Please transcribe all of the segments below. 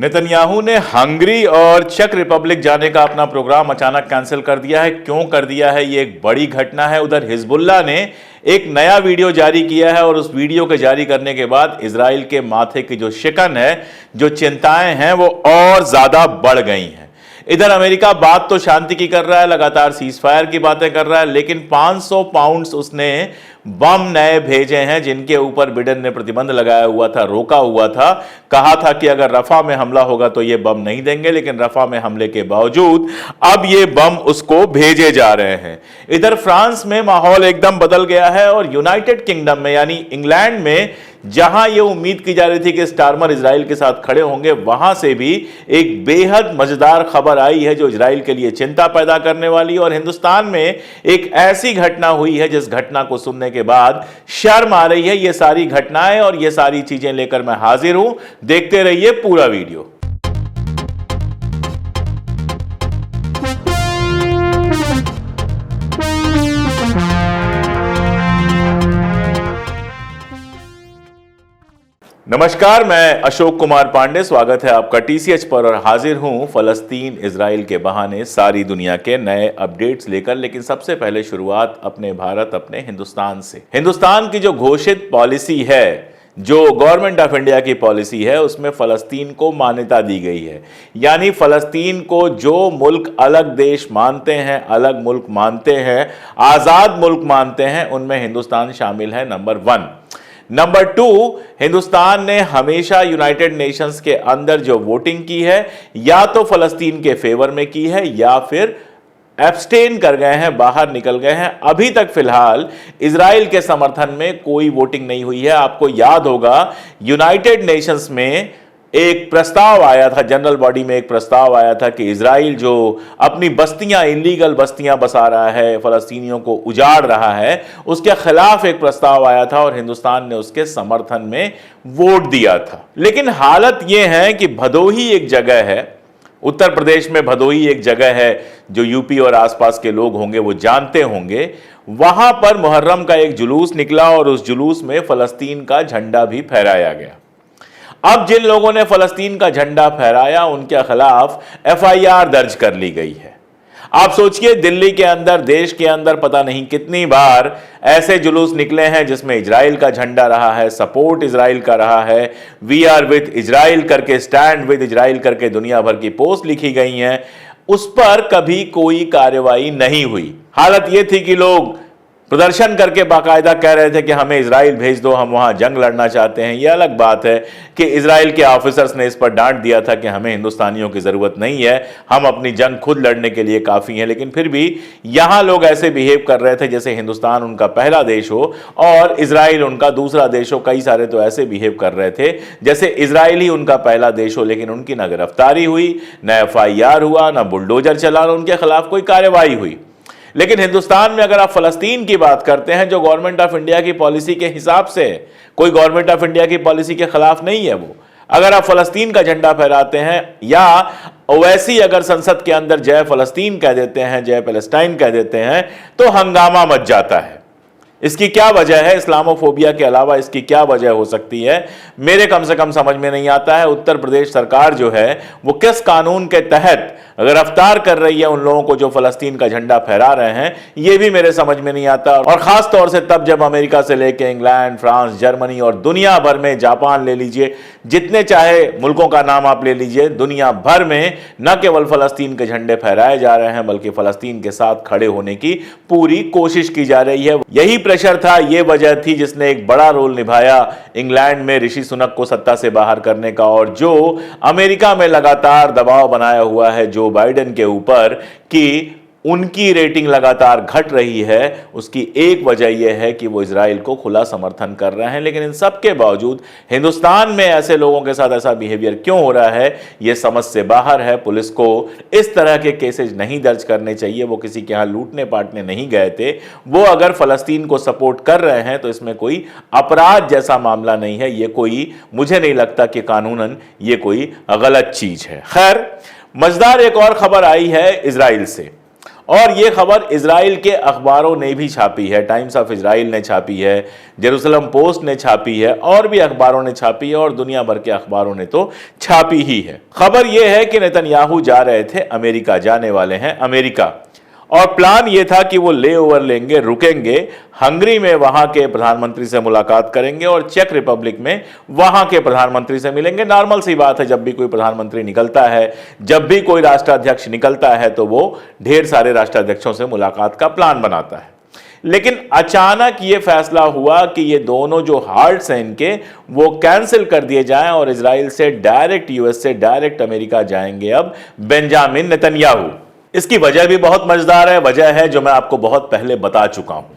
Netanyahu ने Hungary और check Republic जाने का अपना प्रोग्राम अचानक कैंसिल कर दिया है। क्यों कर दिया है, ये एक बड़ी घटना है। उधर हिजबुल्लाह ने एक नया वीडियो जारी किया है और उस वीडियो के जारी करने के बाद इजराइल के माथे की जो शिकन है, जो चिंताएं हैं, वो और ज्यादा बढ़ गई हैं। इधर अमेरिका बात तो शांति की कर रहा है, लगातार सीज फायर की बातें कर रहा है, लेकिन 500 पाउंड्स उसने बम नए भेजे हैं जिनके ऊपर बिडेन ने प्रतिबंध लगाया हुआ था, रोका हुआ था। कहा था कि अगर रफा में हमला होगा तो ये बम नहीं देंगे, लेकिन रफा में हमले के बावजूद अब ये बम उसको भेजे जा रहे हैं। इधर फ्रांस में माहौल एकदम बदल गया है और यूनाइटेड किंगडम में यानी इंग्लैंड में जहां ये उम्मीद की जा रही थी कि स्टारमर इजराइल के साथ खड़े होंगे, वहां से भी एक बेहद मजेदार खबर आई है जो इजराइल के लिए चिंता पैदा करने वाली। और हिंदुस्तान में एक ऐसी घटना हुई है जिस घटना को सुनने के बाद शर्म आ रही है। ये सारी घटनाएं और ये सारी चीजें लेकर मैं हाजिर हूं, देखते रहिए पूरा वीडियो। नमस्कार, मैं अशोक कुमार पांडे, स्वागत है आपका टीसीएच पर और हाजिर हूं फलस्तीन इजराइल के बहाने सारी दुनिया के नए अपडेट्स लेकर। लेकिन सबसे पहले शुरुआत अपने भारत, अपने हिंदुस्तान से। हिंदुस्तान की जो घोषित पॉलिसी है, जो गवर्नमेंट ऑफ इंडिया की पॉलिसी है, उसमें फलस्तीन को मान्यता दी गई है। यानी फलस्तीन को जो मुल्क अलग देश मानते हैं, अलग मुल्क मानते हैं, आजाद मुल्क मानते हैं, उनमें हिंदुस्तान शामिल है नंबर 1। नंबर 2, हिंदुस्तान ने हमेशा यूनाइटेड नेशंस के अंदर जो वोटिंग की है, या तो फलस्तीन के फेवर में की है या फिर एब्सटेन कर गए हैं, बाहर निकल गए हैं। अभी तक फिलहाल इजराइल के समर्थन में कोई वोटिंग नहीं हुई है। आपको याद होगा यूनाइटेड नेशंस में एक प्रस्ताव आया था, जनरल बॉडी में एक प्रस्ताव आया था कि इजराइल जो अपनी बस्तियां, इलीगल बस्तियां बसा रहा है, फलस्तीनियों को उजाड़ रहा है, उसके खिलाफ एक प्रस्ताव आया था और हिंदुस्तान ने उसके समर्थन में वोट दिया था। लेकिन हालत यह है कि भदोही एक जगह है, उत्तर प्रदेश में भदोही एक जगह है जो यूपी और आसपास के लोग होंगे वो जानते होंगे। वहां पर मुहर्रम का एक जुलूस निकला और उस जुलूस में फलस्तीन का झंडा भी फहराया गया। अब जिन लोगों ने फलस्तीन का झंडा फहराया उनके खिलाफ एफआईआर दर्ज कर ली गई है। आप सोचिए, दिल्ली के अंदर, देश के अंदर पता नहीं कितनी बार ऐसे जुलूस निकले हैं जिसमें इजराइल का झंडा रहा है, सपोर्ट इजराइल का रहा है, वी आर विद इजराइल करके, स्टैंड विद इजराइल करके दुनिया भर की पोस्ट लिखी गई हैं। उस पर कभी कोई कार्रवाई नहीं हुई। हालत यह थी कि लोग प्रदर्शन करके बाकायदा कह रहे थे कि हमें इजराइल भेज दो, हम वहां जंग लड़ना चाहते हैं। यह अलग बात है कि इजराइल के ऑफिसर्स ने इस पर डांट दिया था कि हमें हिंदुस्तानियों की जरूरत नहीं है, हम अपनी जंग खुद लड़ने के लिए काफी हैं। लेकिन फिर भी यहां लोग ऐसे बिहेव कर रहे थे जैसे हिंदुस्तान उनका पहला देश हो और इजराइल उनका दूसरा देश हो। कई सारे तो ऐसे बिहेव कर रहे थे जैसे इजराइल ही उनका पहला देश हो। लेकिन उनकी न गिरफ्तारी हुई, न एफआईआर हुआ, न बुलडोजर चला, उनके खिलाफ कोई कार्रवाई हुई। लेकिन हिंदुस्तान में अगर आप फलस्तीन की बात करते हैं, जो गवर्नमेंट ऑफ इंडिया की पॉलिसी के हिसाब से, कोई गवर्नमेंट ऑफ इंडिया की पॉलिसी के खिलाफ नहीं है वो, अगर आप फलस्तीन का झंडा फहराते हैं या वैसी अगर संसद के अंदर जय फलस्तीन कह देते हैं, जय पैलेस्टाइन कह देते हैं, तो हंगामा मच जाता है। इसकी क्या वजह है? इस्लामोफोबिया के अलावा इसकी क्या वजह हो सकती है, मेरे कम से कम समझ में नहीं आता है। उत्तर प्रदेश सरकार जो है वो किस कानून के तहत गिरफ्तार कर रही है उन लोगों को जो फलस्तीन का झंडा फहरा रहे हैं, ये भी मेरे समझ में नहीं आता। और खास तौर से तब जब अमेरिका से लेकर इंग्लैंड, फ्रांस, जर्मनी और दुनिया भर में, जापान ले लीजिए, जितने चाहे मुल्कों का नाम आप ले लीजिए, दुनिया भर में न केवल फलस्तीन के झंडे फहराए जा रहे हैं बल्कि फलस्तीन के साथ खड़े होने की पूरी कोशिश की जा रही है। यही प्रेशर था, ये वजह थी जिसने एक बड़ा रोल निभाया इंग्लैंड में ऋषि सुनक को सत्ता से बाहर करने का, और जो अमेरिका में लगातार दबाव बनाया हुआ है जो बाइडेन के ऊपर कि उनकी रेटिंग लगातार घट रही है, उसकी एक वजह यह है कि वो इजराइल को खुला समर्थन कर रहे हैं। लेकिन इन सब के बावजूद हिंदुस्तान में ऐसे लोगों के साथ ऐसा बिहेवियर क्यों हो रहा है, यह समझ से बाहर है। पुलिस को इस तरह के केसेस नहीं दर्ज करने चाहिए। वो किसी के यहां लूटने पाटने नहीं गए थे। वो अगर फलस्तीन को सपोर्ट कर रहे हैं तो इसमें कोई अपराध जैसा मामला नहीं है। ये कोई, मुझे नहीं लगता कि कानूनन ये कोई गलत चीज है। खैर, मजेदार एक और खबर आई है इजराइल से, और ये खबर इजराइल के अखबारों ने भी छापी है। टाइम्स ऑफ इजराइल ने छापी है, जेरूसलम पोस्ट ने छापी है, और भी अखबारों ने छापी है, और दुनिया भर के अखबारों ने तो छापी ही है। खबर यह है कि नेतन्याहू जा रहे थे अमेरिका, जाने वाले हैं अमेरिका, और प्लान यह था कि वो ले ओवर लेंगे, रुकेंगे हंगरी में, वहां के प्रधानमंत्री से मुलाकात करेंगे, और चेक रिपब्लिक में वहां के प्रधानमंत्री से मिलेंगे। नॉर्मल सी बात है, जब भी कोई प्रधानमंत्री निकलता है, जब भी कोई राष्ट्राध्यक्ष निकलता है, तो वो ढेर सारे राष्ट्राध्यक्षों से मुलाकात का प्लान बनाता है। लेकिन अचानक ये फैसला हुआ कि ये दोनों जो हार्ट्स हैं इनके, वो कैंसिल कर दिए जाएं, और इजराइल से डायरेक्ट यूएस से डायरेक्ट अमेरिका जाएंगे अब बेंजामिन नेतन्याहू। इसकी वजह भी बहुत मजेदार है। वजह है जो मैं आपको बहुत पहले बता चुका हूं।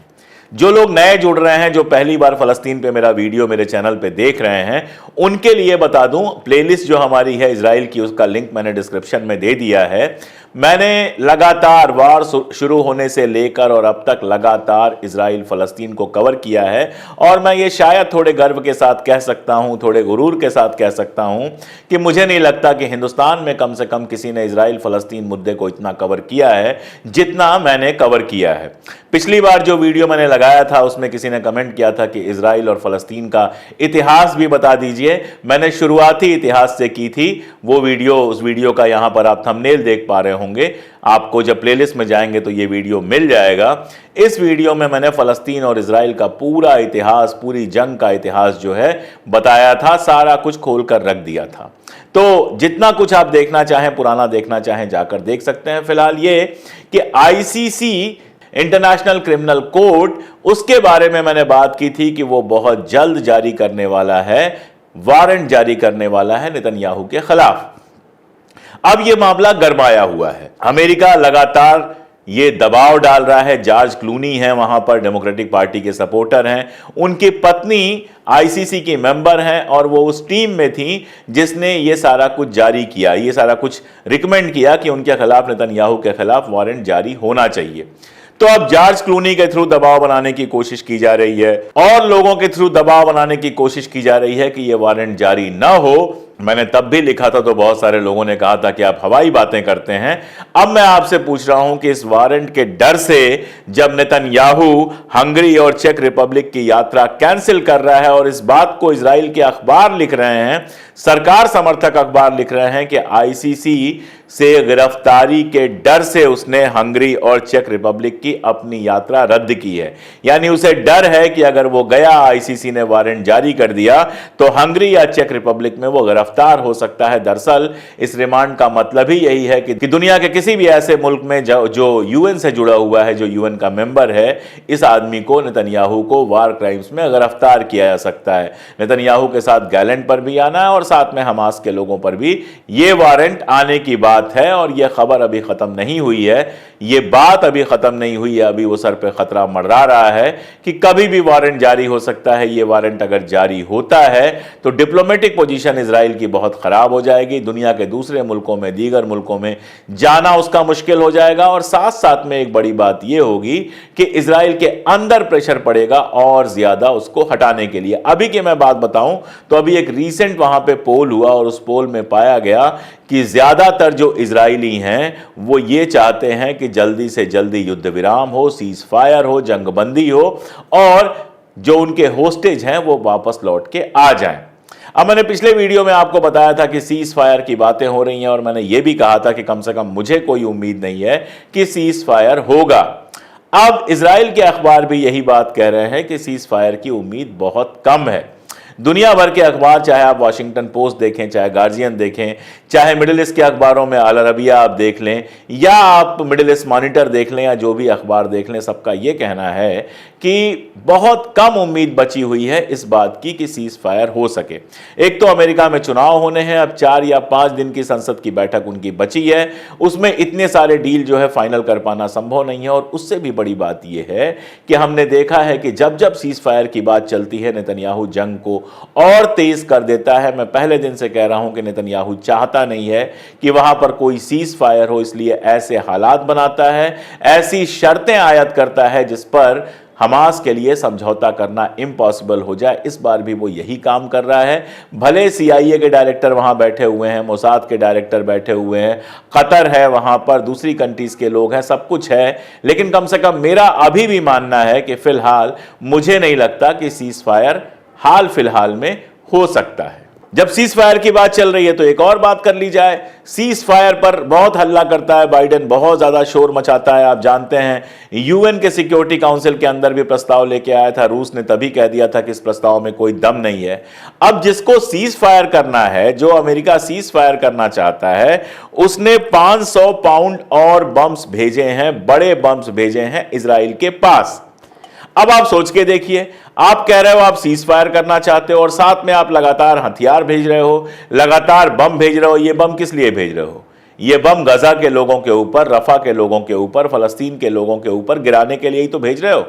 जो लोग नए जुड़ रहे हैं, जो पहली बार फलस्तीन पे मेरा वीडियो मेरे चैनल पे देख रहे हैं, उनके लिए बता दूं, प्लेलिस्ट जो हमारी है इजराइल की, उसका लिंक मैंने डिस्क्रिप्शन में दे दिया है। मैंने लगातार वार शुरू होने से लेकर और अब तक लगातार इजराइल फलस्तीन को कवर किया है, और मैं ये शायद थोड़े गर्व के साथ कह सकता हूं, थोड़े गुरूर के साथ कह सकता हूं कि मुझे नहीं लगता कि हिंदुस्तान में कम से कम किसी ने इजराइल फलस्तीन मुद्दे को इतना कवर किया है जितना मैंने कवर किया है। पिछली बार जो वीडियो मैंने लगाया था उसमें किसी ने कमेंट किया था कि इजराइल और फलस्तीन का इतिहास भी बता दीजिए। मैंने शुरुआती इतिहास से की थी वो वीडियो, उस वीडियो का यहां पर आप थंबनेल देख पा रहे होंगे। आपको जब प्लेलिस्ट में जाएंगे तो ये वीडियो मिल जाएगा। इस वीडियो में मैंने फलस्तीन और इजराइल का पूरा इतिहास, पूरी जंग का इतिहास जो है बताया था, सारा कुछ खोलकर रख दिया था। तो जितना कुछ आप देखना चाहें, पुराना देखना चाहें, जाकर देख सकते हैं। फिलहाल ये कि आईसीसी, इंटरनेशनल क्रिमिनल कोर्ट, उसके बारे में मैंने बात की थी कि वो बहुत जल्द जारी करने वाला है, वारंट जारी करने वाला है नेतन्याहू के खिलाफ। अब यह मामला गरमाया हुआ है। अमेरिका लगातार ये दबाव डाल रहा है। जॉर्ज क्लूनी है वहां पर, डेमोक्रेटिक पार्टी के सपोर्टर हैं, उनकी पत्नी आईसीसी की मेंबर हैं, और वो उस टीम में थी जिसने ये सारा कुछ जारी किया, ये सारा कुछ रिकमेंड किया कि उनके खिलाफ, नेतन्याहू के खिलाफ वारंट जारी होना चाहिए। तो अब जॉर्ज क्लूनी के थ्रू दबाव बनाने की कोशिश की जा रही है, और लोगों के थ्रू दबाव बनाने की कोशिश की जा रही है कि यह वारंट जारी ना हो। मैंने तब भी लिखा था तो बहुत सारे लोगों ने कहा था कि आप हवाई बातें करते हैं। अब मैं आपसे पूछ रहा हूं कि इस वारंट के डर से जब नेतन्याहू हंगरी और चेक रिपब्लिक की यात्रा कैंसिल कर रहा है, और इस बात को इजराइल के अखबार लिख रहे हैं, सरकार समर्थक अखबार लिख रहे हैं कि आईसीसी से गिरफ्तारी के डर से उसने हंगरी और चेक रिपब्लिक की अपनी यात्रा रद्द की है। यानी उसे डर है कि अगर वो गया, आईसीसी ने वारंट जारी कर दिया, तो हंगरी या चेक रिपब्लिक में वो गिरफ्तार हो सकता है। दरअसल इस रिमांड का मतलब ही यही है कि दुनिया के किसी भी ऐसे मुल्क में जो यूएन से जुड़ा हुआ है, जो यूएन का मेंबर है, इस आदमी को, नेतन्याहू को, वार क्राइम्स में गिरफ्तार किया जा सकता है। नेतन्याहू के साथ गैलेंट पर भी आना है, और साथ में हमास के लोगों पर भी ये वारंट आने की बात है। और यह खबर अभी खत्म नहीं हुई है, यह बात अभी खत्म नहीं हुई है। अभी वो सर पे खतरा मंडरा रहा है कि कभी भी वारंट जारी हो सकता है। यह वारंट अगर जारी होता है तो डिप्लोमेटिक पोजीशन इजराइल की बहुत खराब हो जाएगी। दुनिया के दूसरे मुल्कों में, दीगर मुल्कों में जाना उसका मुश्किल हो जाएगा, और साथ साथ में एक बड़ी बात यह होगी कि इजराइल के अंदर प्रेशर पड़ेगा और ज्यादा उसको हटाने के लिए। अभी की मैं बात बताऊं तो अभी एक रीसेंट वहां पे पोल हुआ, और उस पोल में पाया गया कि ज्यादातर जो इजरायली हैं वो ये चाहते हैं कि जल्दी से जल्दी युद्ध विराम हो, सीज फायर हो, जंगबंदी हो, और जो उनके होस्टेज हैं वो वापस लौट के आ जाएं। अब मैंने पिछले वीडियो में आपको बताया था कि सीज फायर की बातें हो रही हैं, और मैंने ये भी कहा था कि कम से कम मुझे कोई उम्मीद नहीं है कि सीज फायर होगा। अब इजराइल के अखबार भी यही बात कह रहे हैं कि सीज फायर की उम्मीद बहुत कम है। दुनिया भर के अखबार, चाहे आप वाशिंगटन पोस्ट देखें, चाहे गार्जियन देखें, चाहे मिडिल ईस्ट के अखबारों में अल अरबिया आप देख लें, या आप मिडिल ईस्ट मॉनिटर देख लें, या जो भी अखबार देख लें, सबका यह कहना है कि बहुत कम उम्मीद बची हुई है इस बात की कि सीज फायर हो सके। एक तो अमेरिका में चुनाव होने हैं, अब 4 या 5 दिन की संसद की बैठक उनकी बची है, उसमें इतने सारे डील जो है फाइनल कर पाना संभव नहीं है। और उससे भी बड़ी बात यह है कि हमने देखा है कि जब जब सीज फायर की बात चलती है, नेतन्याहू जंग को और तेज कर देता है। मैं पहले दिन से कह रहा हूं कि नेतन्याहू चाहता नहीं है कि वहां पर कोई सीज फायर हो, इसलिए ऐसे हालात बनाता है, ऐसी शर्तें आयत करता है जिस पर हमास के लिए समझौता करना इम्पॉसिबल हो जाए। इस बार भी वो यही काम कर रहा है। भले CIA के डायरेक्टर वहां बैठे हुए हैं, मोसाद के डायरेक्टर बैठे हुए हैं, कतर है वहां पर, दूसरी कंट्रीज के लोग हैं, सब कुछ है, लेकिन कम से कम मेरा अभी भी मानना है कि फिलहाल मुझे नहीं लगता कि सीज फायर हाल फिलहाल में हो सकता है। जब सीज फायर की बात चल रही है तो एक और बात कर ली जाए। सीज फायर पर बहुत हल्ला करता है बाइडेन, बहुत ज्यादा शोर मचाता है। आप जानते हैं UN के सिक्योरिटी काउंसिल के अंदर भी प्रस्ताव लेके आया था, रूस ने तभी कह दिया था कि इस प्रस्ताव में कोई दम नहीं है। अब जिसको सीज फायर करना है, जो अमेरिका सीज फायर करना चाहता है, उसने 500 पाउंड और बम्स भेजे हैं, बड़े बम्स भेजे हैं इजराइल के पास। अब आप सोच के देखिए, आप कह रहे हो आप सीज फायर करना चाहते हो और साथ में आप लगातार हथियार भेज रहे हो, लगातार बम भेज रहे हो। ये बम किस लिए भेज रहे हो? ये बम गजा के लोगों के ऊपर, रफा के लोगों के ऊपर, फलस्तीन के लोगों के ऊपर गिराने के लिए ही तो भेज रहे हो।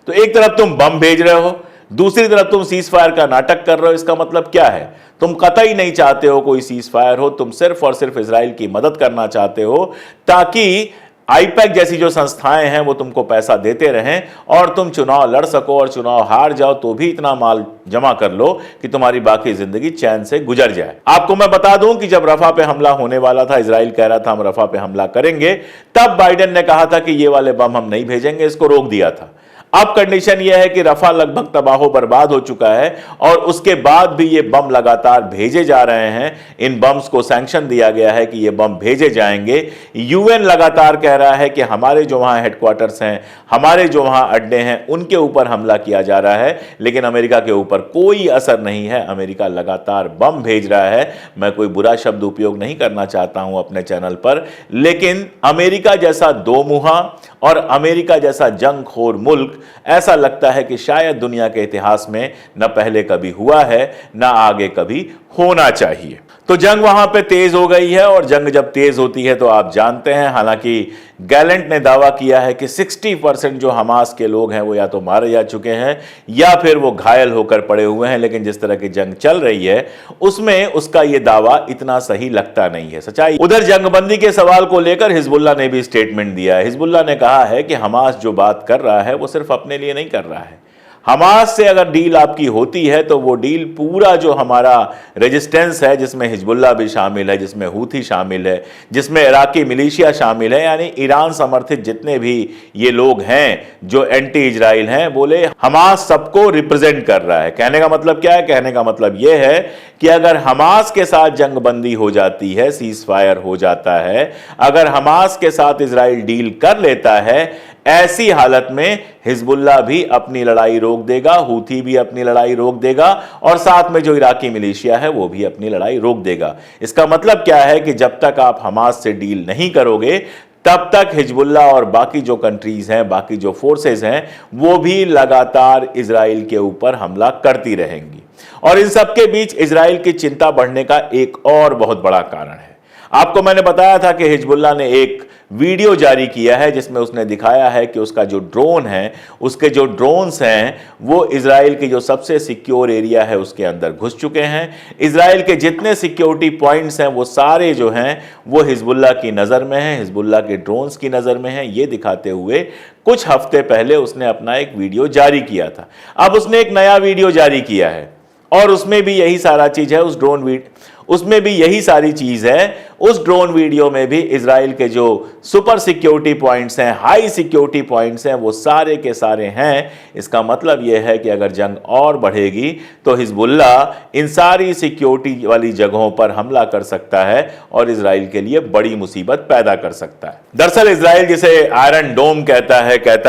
तो एक तरफ तुम बम भेज रहे हो, दूसरी तरफ तुम सीज फायर का नाटक कर रहे हो। इसका मतलब क्या है? तुम कतई नहीं चाहते हो कोई सीज फायर हो, तुम सिर्फ और सिर्फ इजराइल की मदद करना चाहते हो ताकि आईपैक जैसी जो संस्थाएं हैं वो तुमको पैसा देते रहें और तुम चुनाव लड़ सको, और चुनाव हार जाओ तो भी इतना माल जमा कर लो कि तुम्हारी बाकी जिंदगी चैन से गुजर जाए। आपको मैं बता दूं कि जब रफा पे हमला होने वाला था, इजराइल कह रहा था हम रफा पे हमला करेंगे, तब बाइडेन ने कहा था कि ये वाले बम हम नहीं भेजेंगे, इसको रोक दिया था। अब कंडीशन यह है कि रफा लगभग तबाह बर्बाद हो चुका है और उसके बाद भी ये बम लगातार भेजे जा रहे हैं। इन बम्स को सैंक्शन दिया गया है कि ये बम भेजे जाएंगे। UN लगातार कह रहा है कि हमारे जो वहां हेडक्वार्टर्स हैं, हमारे जो वहां अड्डे हैं, उनके ऊपर हमला किया जा रहा है, लेकिन अमेरिका के ऊपर कोई असर नहीं है। अमेरिका लगातार बम भेज रहा है। मैं कोई बुरा शब्द उपयोग नहीं करना चाहता हूं अपने चैनल पर, लेकिन अमेरिका जैसा दोमुहा और अमेरिका जैसा जंगखोर मुल्क ऐसा लगता है कि शायद दुनिया के इतिहास में न पहले कभी हुआ है, न आगे कभी होना चाहिए। तो जंग वहां पे तेज हो गई है, और जंग जब तेज होती है तो आप जानते हैं, हालांकि गैलेंट ने दावा किया है कि 60% जो हमास के लोग हैं वो या तो मारे जा चुके हैं या फिर वो घायल होकर पड़े हुए हैं। लेकिन जिस तरह की जंग चल रही है उसमें उसका ये दावा इतना सही लगता नहीं है। सच्चाई उधर जंगबंदी के सवाल को लेकर हिजबुल्लाह ने भी स्टेटमेंट दिया है। हिजबुल्लाह ने कहा है कि हमास जो बात कर रहा है वो सिर्फ अपने लिए नहीं कर रहा है। हमास से अगर डील आपकी होती है तो वो डील पूरा जो हमारा रेजिस्टेंस है, जिसमें हिजबुल्लाह भी शामिल है, जिसमें हूथी शामिल है, जिसमें इराकी मिलिशिया शामिल है, यानी ईरान समर्थित जितने भी ये लोग हैं जो एंटी इजराइल हैं, बोले हमास सबको रिप्रेजेंट कर रहा है। कहने का मतलब क्या है? कहने का मतलब ये है कि अगर हमास के साथ जंगबंदी हो जाती है, सीज फायर हो जाता है, अगर हमास के साथ इजराइल डील कर लेता है, ऐसी हालत में हिजबुल्लाह भी अपनी लड़ाई रोक देगा, हूथी भी अपनी लड़ाई रोक देगा, और साथ में जो इराकी मिलिशिया है वो भी अपनी लड़ाई रोक देगा। इसका मतलब क्या है कि जब तक आप हमास से डील नहीं करोगे तब तक हिजबुल्लाह और बाकी जो कंट्रीज हैं, बाकी जो फोर्सेस हैं, वो भी लगातार इजराइल के ऊपर हमला करती रहेंगी। और इन सबके बीच इजराइल की चिंता बढ़ने का एक और बहुत बड़ा कारण है। आपको मैंने बताया था कि हिजबुल्लाह ने एक वीडियो जारी किया है जिसमें उसने दिखाया है कि उसका जो ड्रोन है, उसके जो ड्रोन्स हैं, वो इजराइल की जो सबसे सिक्योर एरिया है उसके अंदर घुस चुके हैं। इजराइल के जितने सिक्योरिटी पॉइंट्स हैं वो सारे जो हैं वो हिजबुल्लाह की नज़र में हैं, हिजबुल्लाह के ड्रोन्स की नज़र में हैं। ये दिखाते हुए कुछ हफ्ते पहले उसने अपना एक वीडियो जारी किया था। अब उसने एक नया वीडियो जारी किया है और उसमें भी यही सारा चीज़ है। उसमें भी यही सारी चीज है। उस ड्रोन वीडियो में भी इजराइल के जो सुपर सिक्योरिटी पॉइंट्स हैं, हाई सिक्योरिटी पॉइंट्स हैं, वो सारे के सारे हैं। इसका मतलब यह है कि अगर जंग और बढ़ेगी तो हिजबुल्लाह इन सारी सिक्योरिटी वाली जगहों पर हमला कर सकता है और इजराइल के लिए बड़ी मुसीबत पैदा कर सकता है। दरअसल इजराइल जिसे आयरन डोम कहता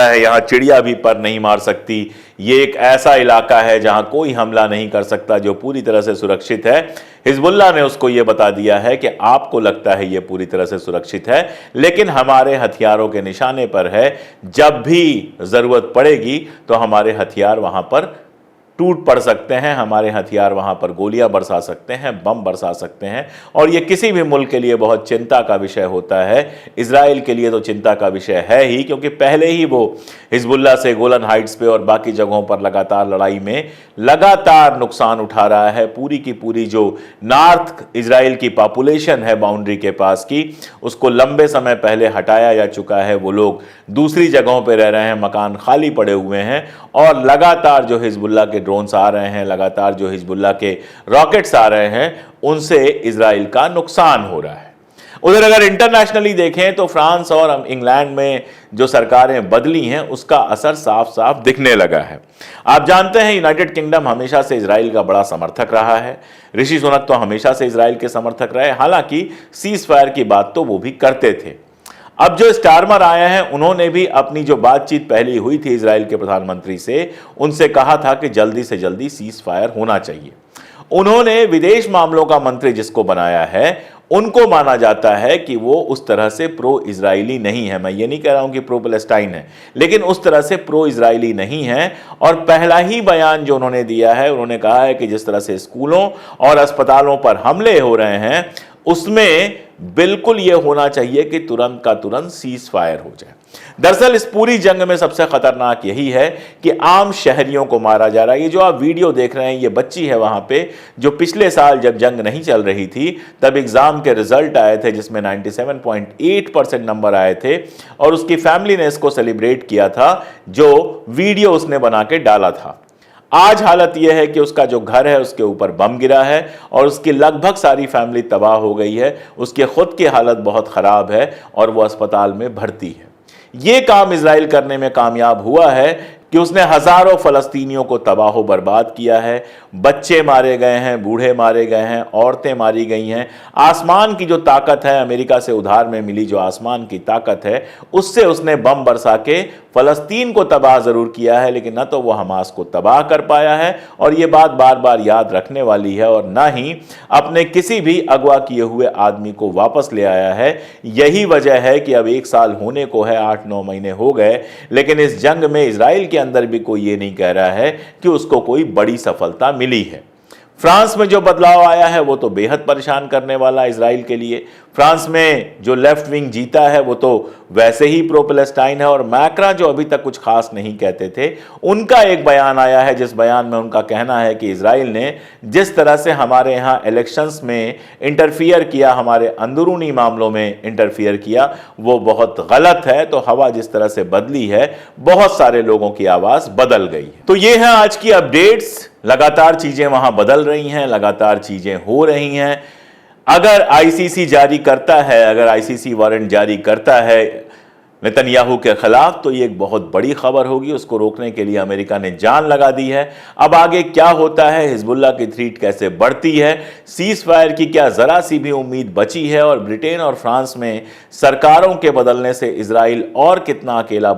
है यहां चिड़िया भी पर नहीं मार सकती। ये एक ऐसा इलाका है जहां कोई हमला नहीं कर सकता, जो पूरी तरह से सुरक्षित है। हिजबुल्लाह ने उसको यह बता दिया है कि आपको लगता है यह पूरी तरह से सुरक्षित है, लेकिन हमारे हथियारों के निशाने पर है। जब भी जरूरत पड़ेगी तो हमारे हथियार वहां पर टूट पड़ सकते हैं, हमारे हथियार वहां पर गोलियां बरसा सकते हैं, बम बरसा सकते हैं, और ये किसी भी मुल्क के लिए बहुत चिंता का विषय होता है। इजराइल के लिए तो चिंता का विषय है ही, क्योंकि पहले ही वो हिजबुल्लाह से गोलन हाइट्स पे और बाकी जगहों पर लगातार लड़ाई में लगातार नुकसान उठा रहा है। पूरी की पूरी जो नॉर्थ इजराइल की पॉपुलेशन है बाउंड्री के पास की, उसको लंबे समय पहले हटाया जा चुका है। वो लोग दूसरी जगहों पर रह रहे हैं, मकान खाली पड़े हुए हैं, और लगातार जो हिजबुल्लाह के ड्रोन्स आ रहे हैं, लगातार जो हिजबुल्लाह के रॉकेट्स आ रहे हैं, उनसे इजराइल का नुकसान हो रहा है। उधर अगर इंटरनेशनली देखें तो फ्रांस और इंग्लैंड में जो सरकारें बदली हैं, उसका असर साफ साफ दिखने लगा है। आप जानते हैं यूनाइटेड किंगडम हमेशा से इजराइल का बड़ा समर्थक रहा है। ऋषि सुनक तो हमेशा से इजराइल के समर्थक रहे, हालांकि सीज फायर की बात तो वो भी करते थे। अब जो स्टारमर आए हैं, उन्होंने भी अपनी जो बातचीत पहली हुई थी इजराइल के प्रधानमंत्री से, उनसे कहा था कि जल्दी से जल्दी सीज फायर होना चाहिए। उन्होंने विदेश मामलों का मंत्री जिसको बनाया है, उनको माना जाता है कि वो उस तरह से प्रो इजरायली नहीं है। मैं ये नहीं कह रहा हूं कि प्रो पैलेस्टाइन है, लेकिन उस तरह से प्रो इजरायली नहीं है। और पहला ही बयान जो उन्होंने दिया है, उन्होंने कहा है कि जिस तरह से स्कूलों और अस्पतालों पर हमले हो रहे हैं, उसमें बिल्कुल यह होना चाहिए कि तुरंत का तुरंत सीज फायर हो जाए। दरअसल इस पूरी जंग में सबसे खतरनाक यही है कि आम शहरियों को मारा जा रहा है। ये जो आप वीडियो देख रहे हैं, ये बच्ची है वहां पे, जो पिछले साल जब जंग नहीं चल रही थी तब एग्जाम के रिजल्ट आए थे जिसमें 97.8% नंबर आए थे, और उसकी फैमिली ने इसको सेलिब्रेट किया था, जो वीडियो उसने बना के डाला था। आज हालत यह है कि उसका जो घर है उसके ऊपर बम गिरा है और उसकी लगभग सारी फैमिली तबाह हो गई है। उसके खुद की हालत बहुत खराब है और वो अस्पताल में भर्ती है। ये काम इजराइल करने में कामयाब हुआ है कि उसने हजारों फलस्तीनियों को तबाह बर्बाद किया है। बच्चे मारे गए हैं, बूढ़े मारे गए हैं, औरतें मारी गई हैं। आसमान की जो ताकत है, अमेरिका से उधार में मिली जो आसमान की ताकत है, उससे उसने बम बरसा के फलस्तीन को तबाह जरूर किया है, लेकिन न तो वो हमास को तबाह कर पाया है, और ये बात बार बार याद रखने वाली है, और न ही अपने किसी भी अगवा किए हुए आदमी को वापस ले आया है। यही वजह है कि अब 1 साल होने को है, 8-9 महीने हो गए, लेकिन इस जंग में इजराइल के अंदर भी कोई ये नहीं कह रहा है कि उसको कोई बड़ी सफलता मिली है। फ्रांस में जो बदलाव आया है वो तो बेहद परेशान करने वाला इजराइल के लिए। फ्रांस में जो लेफ्ट विंग जीता है वो तो वैसे ही प्रो पैलेस्टाइन है, और मैक्रा जो अभी तक कुछ खास नहीं कहते थे, उनका एक बयान आया है जिस बयान में उनका कहना है कि इजराइल ने जिस तरह से हमारे यहाँ इलेक्शंस में इंटरफियर किया, हमारे अंदरूनी मामलों में इंटरफियर किया, वो बहुत गलत है। तो हवा जिस तरह से बदली है, बहुत सारे लोगों की आवाज बदल गई है। तो ये है आज की अपडेट्स। लगातार चीजें वहां बदल रही हैं, लगातार चीजें हो रही हैं। अगर आईसीसी जारी करता है, अगर आईसीसी वारंट जारी करता है नेतन्याहू के खिलाफ, तो ये एक बहुत बड़ी खबर होगी। उसको रोकने के लिए अमेरिका ने जान लगा दी है। अब आगे क्या होता है, हिजबुल्लाह की थ्रेट कैसे बढ़ती है, सीज फायर की क्या जरा सी भी उम्मीद बची है, और ब्रिटेन और फ्रांस में सरकारों के बदलने से इजराइल और कितना अकेला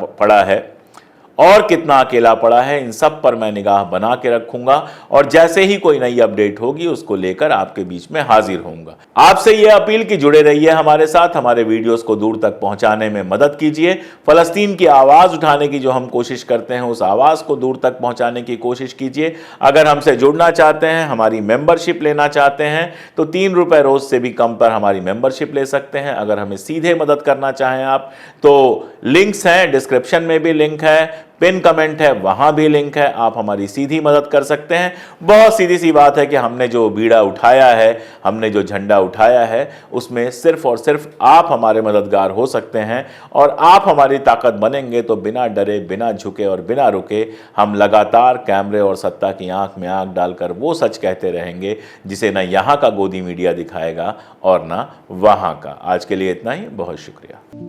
पड़ा है, इन सब पर मैं निगाह बना के रखूंगा, और जैसे ही कोई नई अपडेट होगी उसको लेकर आपके बीच में हाजिर होऊंगा। आपसे यह अपील कि जुड़े रहिए हमारे साथ, हमारे वीडियोस को दूर तक पहुंचाने में मदद कीजिए। फलस्तीन की आवाज उठाने की जो हम कोशिश करते हैं, उस आवाज को दूर तक पहुंचाने की कोशिश कीजिए। अगर हमसे जुड़ना चाहते हैं, हमारी मेंबरशिप लेना चाहते हैं, तो 3 रुपए रोज से भी कम पर हमारी मेंबरशिप ले सकते हैं। अगर हमें सीधे मदद करना चाहें आप, तो लिंक्स हैं, डिस्क्रिप्शन में भी लिंक है, पिन कमेंट है, वहां भी लिंक है, आप हमारी सीधी मदद कर सकते हैं। बहुत सीधी सी बात है कि हमने जो बीड़ा उठाया है, हमने जो झंडा उठाया है, उसमें सिर्फ और सिर्फ आप हमारे मददगार हो सकते हैं, और आप हमारी ताकत बनेंगे तो बिना डरे, बिना झुके और बिना रुके हम लगातार कैमरे और सत्ता की आंख में आंख डालकर वो सच कहते रहेंगे जिसे ना यहाँ का गोदी मीडिया दिखाएगा और ना वहाँ का। आज के लिए इतना ही, बहुत शुक्रिया।